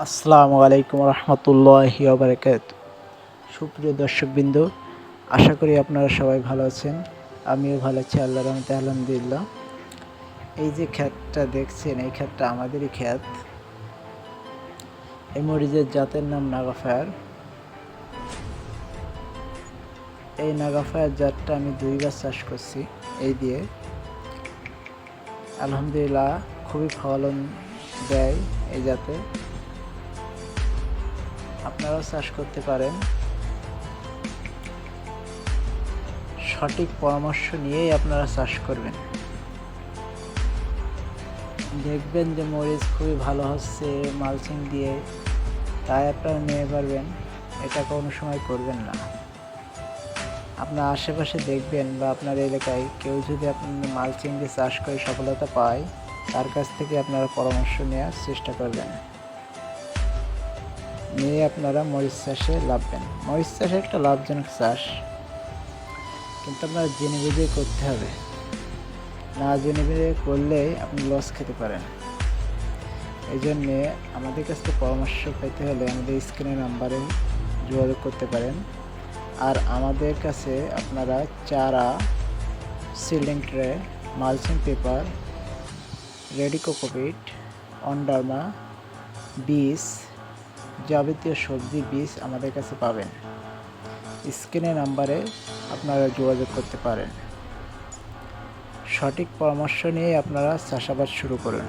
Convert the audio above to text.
আসসালামু আলাইকুম রহমতুল্লাহি ওয়া বারাকাতুহু। সুপ্রিয় দর্শকবৃন্দ, আশা করি আপনারা সবাই ভালো আছেন। আমিও ভালো আছি, আল্লাহর রহমতে আলহামদুলিল্লাহ। এই যে ক্ষেতটা দেখছেন, এই ক্ষেতটা আমাদেরই ক্ষেত। এই মরিচের জাতের নাম নাগাফায়ার। এই নাগাফায়ার জাতটা আমি 2বার চাষ করছি এই দিয়ে। আলহামদুলিল্লাহ খুবই ফলন দেয় এই জাতে। আপনারাও চাষ করতে পারেন। সঠিক পরামর্শ নিয়েই আপনারা চাষ করবেন। দেখবেন যে মরিচ খুবই ভালো হচ্ছে মালচিং দিয়ে, তাই আপনারা নিয়ে পারবেন। এটা কোনো সময় করবেন না। আপনার আশেপাশে দেখবেন বা আপনার এলাকায় কেউ যদি আপনার মালচিং দিয়ে চাষ করে সফলতা পায়, তার কাছ থেকে আপনারা পরামর্শ নেওয়ার চেষ্টা করবেন। নিয়ে আপনারা মরিচ চাষে লাভবেন। মরিচ চাষ একটা লাভজনক চাষ, কিন্তু আপনারা জেনে বুঝে করতে হবে। না জেনে বুঝে করলে আপনি লস খেতে পারেন। এই জন্যে আমাদের কাছ থেকে পরামর্শ পেতে হলে আমাদের স্ক্রিনের নাম্বারে যোগাযোগ করতে পারেন। আর আমাদের কাছে আপনারা চারা, seedling tray, mulching paper, ready cocopeat, অন্ডারমা, বীজ, যাবতীয় সবজি বীজ আমাদের কাছে পাবেন। স্ক্রিনের নাম্বারে আপনারা যোগাযোগ করতে পারেন। সঠিক পরামর্শ নিয়ে আপনারা চাষাবাদ শুরু করুন।